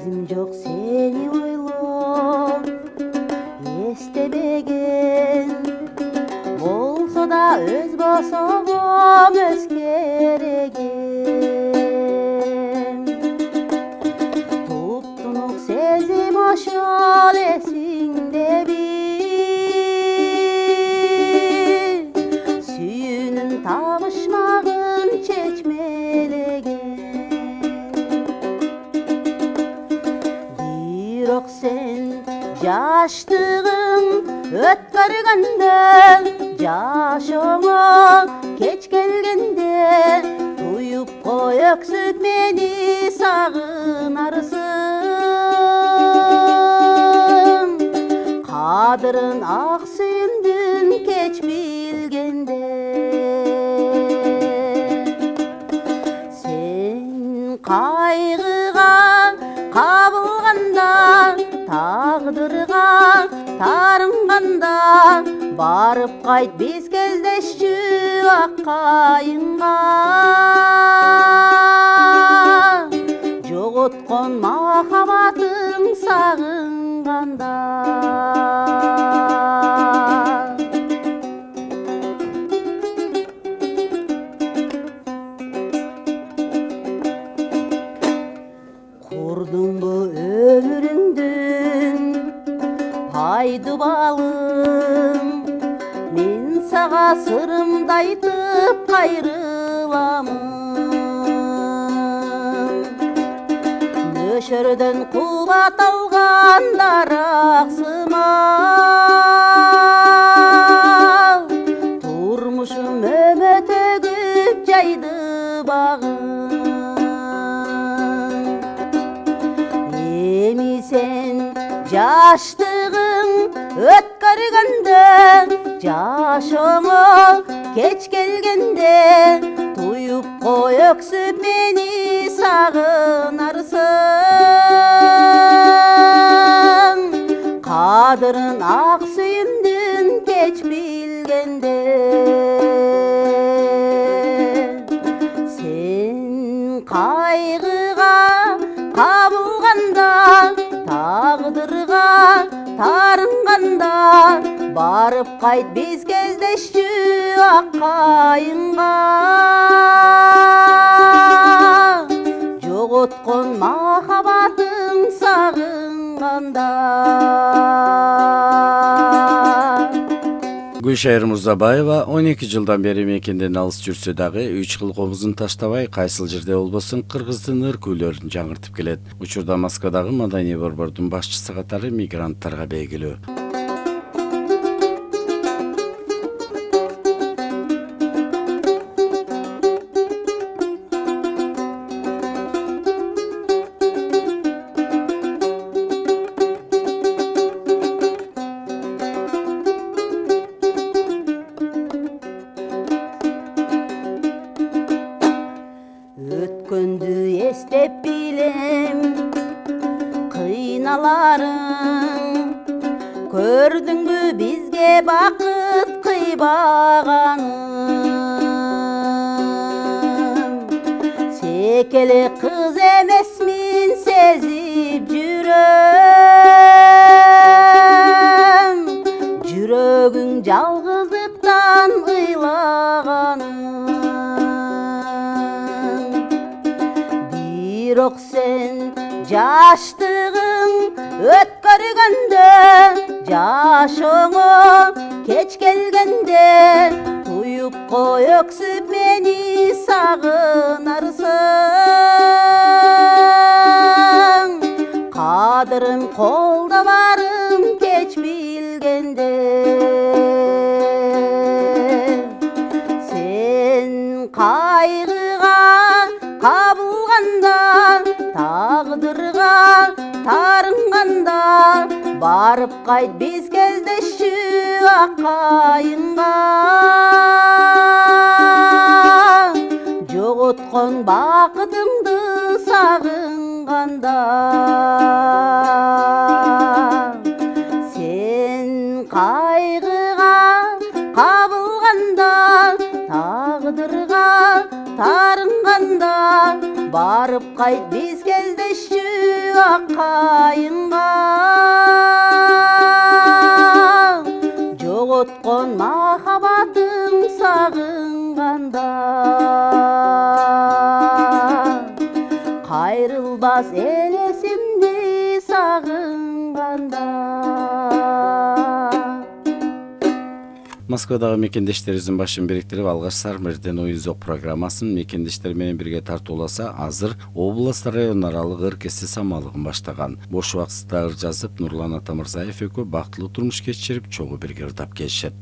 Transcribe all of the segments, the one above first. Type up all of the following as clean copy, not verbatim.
Кезим жоқ сені ойлап естебеген, болса да өз басым өзгереген. Тұп-тұнық сезім ашар есіңде бір, сүйінің табышмағын чечмелеген. Бирок сен жаштығың өткөргөндө, жашоңо кеч келгенде, туюп кой өксүп мени сагынарсың. Кадырын ак сүйүмдүн кеч билгенде, сен кайгыга кабылганда, тагдырга тарынганда, барып кайт биз кездешчү ак кайынга. Жоготкон махабатың сагынганда. Курдуңбу өмүрүңдүн пайды балым, мен сага сырымды айтып кайрыламын. Нөшөрдөн кубат алгандар аксымал, турмушум өмөт өгүп жайды багым. Эми сен жаштығың өткөргөндө, жашоңо кеч келгенде, туюп кой өксүп мени сагынарсың. Кадырын ак сүйүмдүн кеч билгенде, сен кайгыга кабылганда, тагдырга тарынганда, барып кайт биз кездешчү ак кайынга. Жоготкон махабатың сагынганда. Гүлшайыр Мурзабаева 12 жылдан бери мекенден алыс жүрсө дагы 3 кыл комузун таштабай, кайсыл жерде болбосун кыргыздын ыр күйлөрүн жаңыртып келет. Учурда Москвадагы маданий борбордун башчысы катары мигранттарга белгилүү. Өткөндү эстеп билем кыйналарың, көрдүңбү бизге бакыт кыйбаганын. Секеле кыз эмесмин сезип жүрөм, жүрөгүң жалгыздыктан ыйлаганын. Бирок сен жаштығың өткөргөндө, жашоңо кеч келгенде, туюп кой өксүп мени сагынарсың. Кадырым колдо барым кеч билгенде, сен кайгыга кабылганда, тагдырга тарынганда, барып кайт биз кездешчү ак кайынга. Жоготкон бакытыңды сагынганда. Сен кайгыга кабылганда, тагдырга тарынганда, барып кайт биз кездешчү аккайыңга жоготкон махаббатың сагынганда кайрылбас элесимди сагынганда. Москвадагы мекендештерибиздин башын бириктирип алгач Сармерден оюн зок программасын мекендештер менен бирге тартууласа, азыр область район аралык ыр кесте самалыгын баштаган. Бош убактысында ыр жазып, Нурлан Атамырзаев экөө бактылуу турмуш кечирип, чогуу бирге ырдап келишет.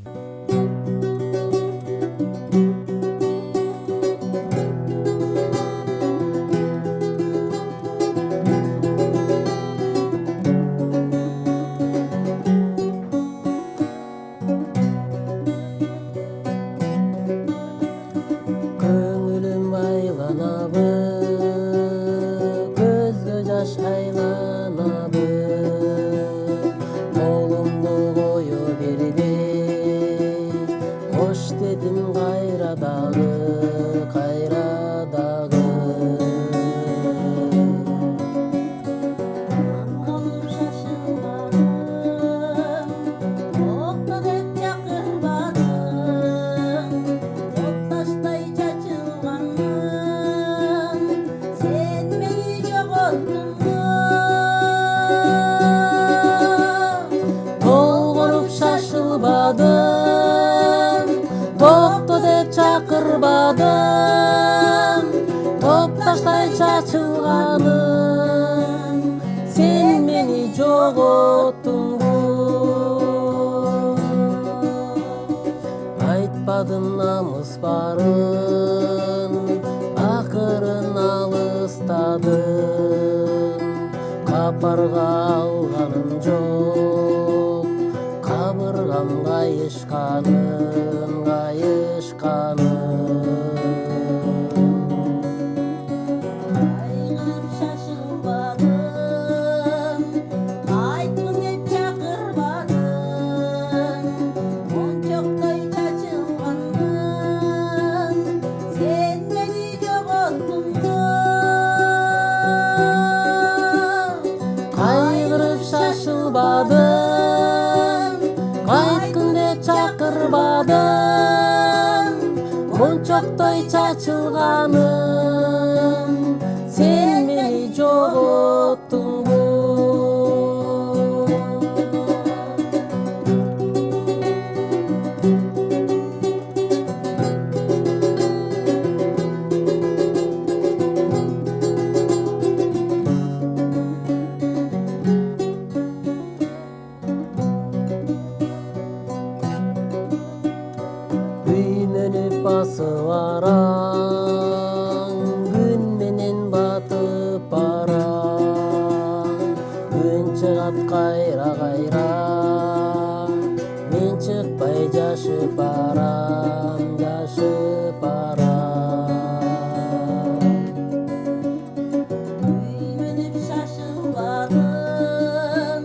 Топташтай чачылганым, сен мени жоготтуңбу. Айтпадым намыс барын, акырын алыстадым. Капарга алганым жок, кабыргам кайышканым, кайышканым. Кайткын деп чакырбадым, мончоктой чачылганым, сен мени жоготтуңбу. Басып барам, күн менен батып барам. Күн чыгат кайра-кайра, мен чыкпай жашып барам, жашып барам. Күймөнүп шашылбадым,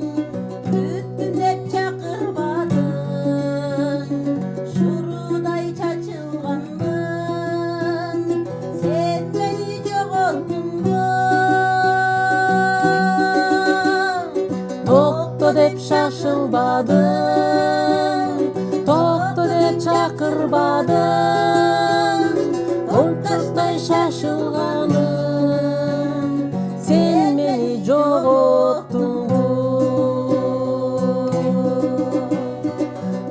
күттүм деп чакырбадым. Шурудай деп шашылбадым, токто деп чакырбадым, онташтай шашылганым, сен мени жоготтуңбу.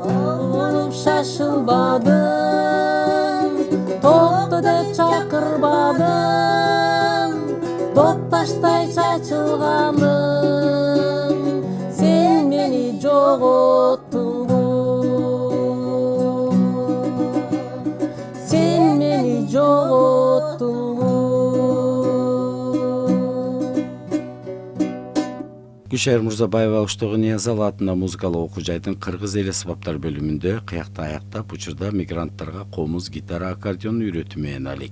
Оңонуп шашылбадым, токто деп чакырбадым, топташтай чачылганым, сен мени жоготтуңбу. Сен мени жоготтуңбу. Күшер Мурзабаева Уштогу Ниязалы атында музыкалык окуу жайдын кыргыз эл асбаптар бөлүмүндө кыякта аяктап, учурда мигранттарга комуз, гитара, аккордеон үйрөтүү менен алек.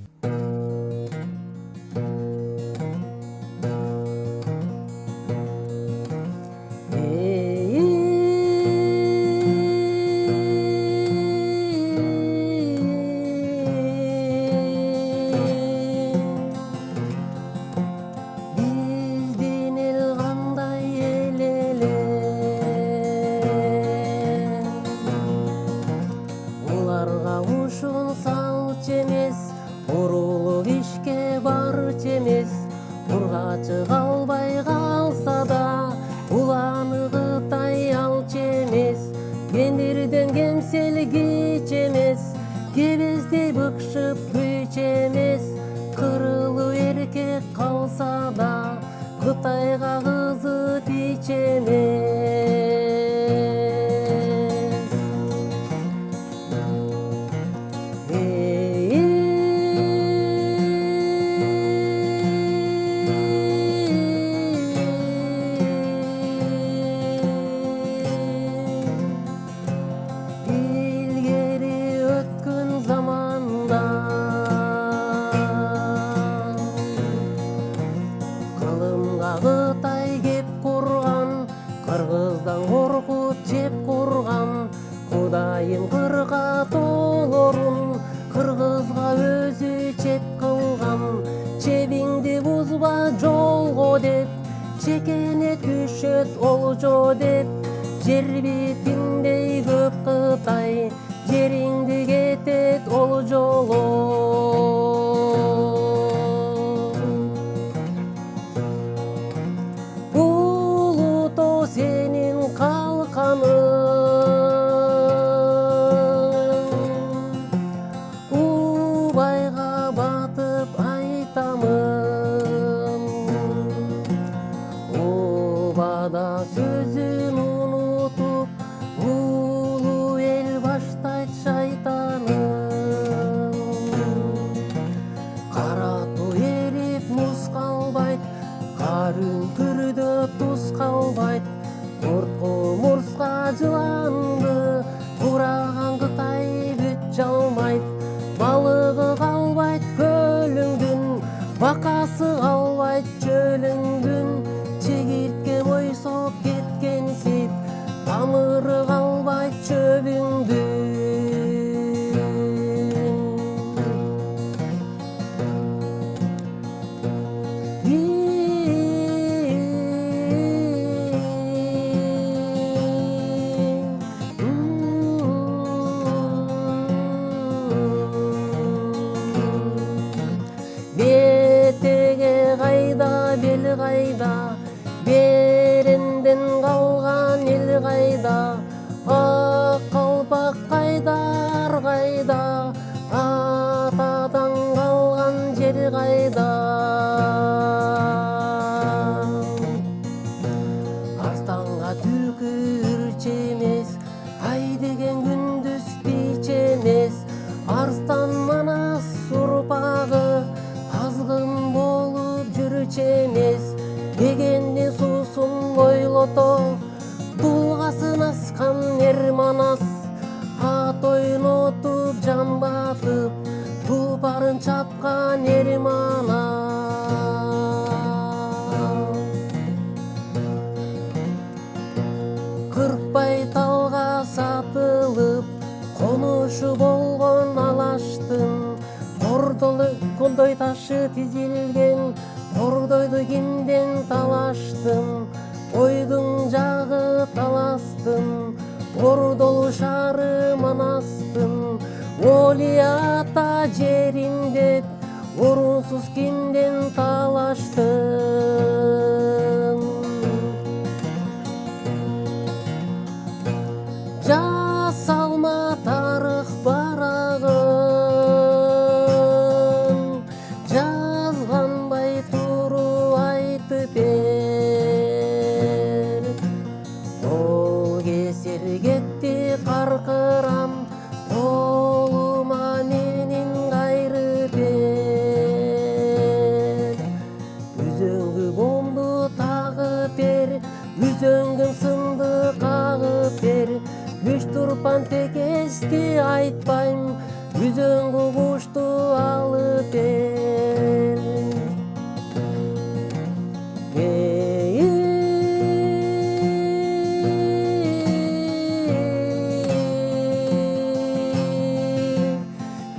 Биздин эл ургачы калбай калса да уланы Кытай алчу эмес. Кендирден кемсел кич эмес, кебездей быкшып күйч эмес. Кырылуу эркек калса да Кытайга кызы тич эмес. Кытай кеп курган, кыргыздан коркуп жеп курган. Кудайым кырга толорун кыргызга өзү чет кылган. Чебиңди бузба жолго деп, чекене түшөт олжо деп. Жер бетиндей көп Кытай, жериңди кетет олжолоо. Сенин калканың убайга батып айтамын. Убада сөзүн унутуп улуу эл баштайт шайтаным. Каратуу эрип муз калбайт, кар үңкүрдө туз калбайт. Куртку мурска жыланды ураган Кытай бүт жалмайт. Балыгы калбайт көлүңдүн, бакасы калбайт чөлүңдүн. Чегиртке бойсоп кеткенсип, тамыры калбайт чөбүңдүн. Бетеге кайда, бел кайда, беренден калган эл кайда. Ак калпак кайдар кайда, атадан калган жер кайда. Арстанга түлкү үрч эмес, ай деген күндүз тич эмес. Арстан манас урпагы азгын болуп жүрүч эмес. Дегенде суусун ойлото, дулгасын аскан эр манас. Ат ойнотуп жан батып, тупарын чапкан эр манас. Кыркбай талга сатылып, конушу болгон алаштын. Кордой ташы тизилген, кордойду кимден талаштым. Ойдун жагы таластым, ордолу шары манастым. Оли ата жерин деп, орунсуз кимден талаштым. Жасалма тарых барагын, жазганбай туруп айтып бер. Ол кесер кетти каркырам, колума менин кайры бер. Үзөңгү бомду тагып бер, үзөңгүм сынды кагып бер. Күч турпан текести айтпайм, үзөңгү кушту алып бер.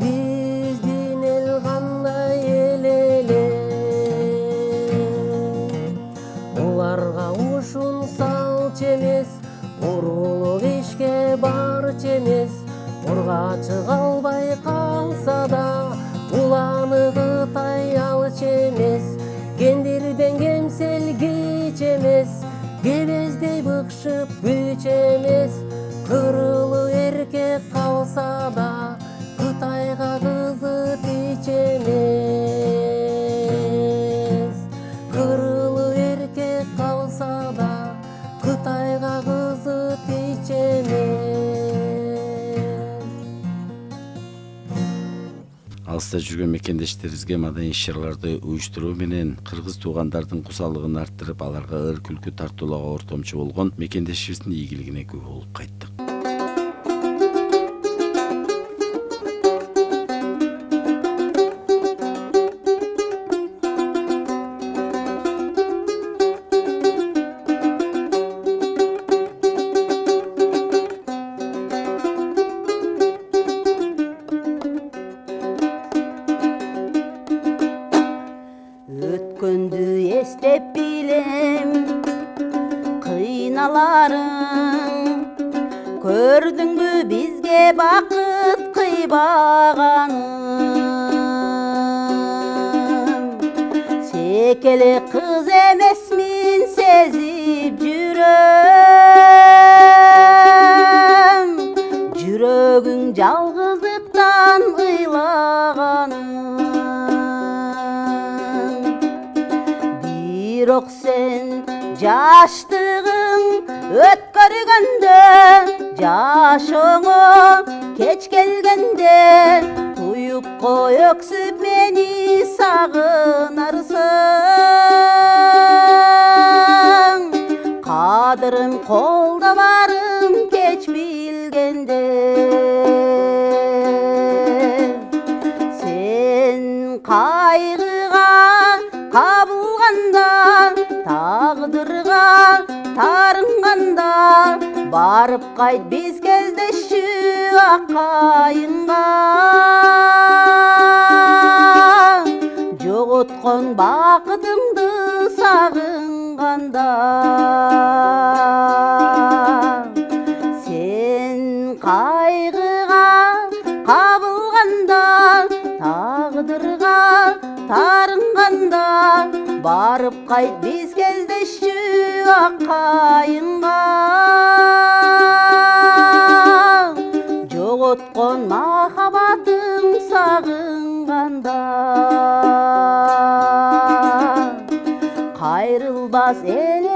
Биздин эл кандай эл эле, уларга ушун салчу эмес. Урулук ишке барчу эмес. Ургачы калбай калса да уланы Кытай алчу эмес. Кендирден жашып күч эмес, кырылы эркек калса да Кытайга кызы тич эмес. Кырылы эркек калса да Кытайга кызы тич эмес. Алыста жүргөн мекендештерибизге маданий иш-чараларды уюштуруу менен кыргыз туугандардын кусалыгын арттырып, аларга ыр күлкү тартуулоого ортомчу болгон мекендешибиздин ийгилигине күбө болуп кайттык. Өткөндү эстеп билем кыйналарың, көрдүңбү бизге бакыт кыйбаганын. Секеле кыз эмесмин сезип жүрөм, жүрөгүң жалгыздыктан ыйлаганын. Бирок сен жаштыгың өткөргөндө, жашооңо кеч келгенде, туюп кой өксүп мени сагынарсың. Кадырым колдо барым кеч билгенде, сен кайгыга кабылганда, тагдырга тарынганда, барып кайт биз кездешүү акайынга. Жоготкон бакытыңды сагынганда, сен кайгыга кабылганда, тагдырга тарынганда, барып кайт биз кездешүү акайынга. Жоготкон махабатың сагынганда, кайрылбас эле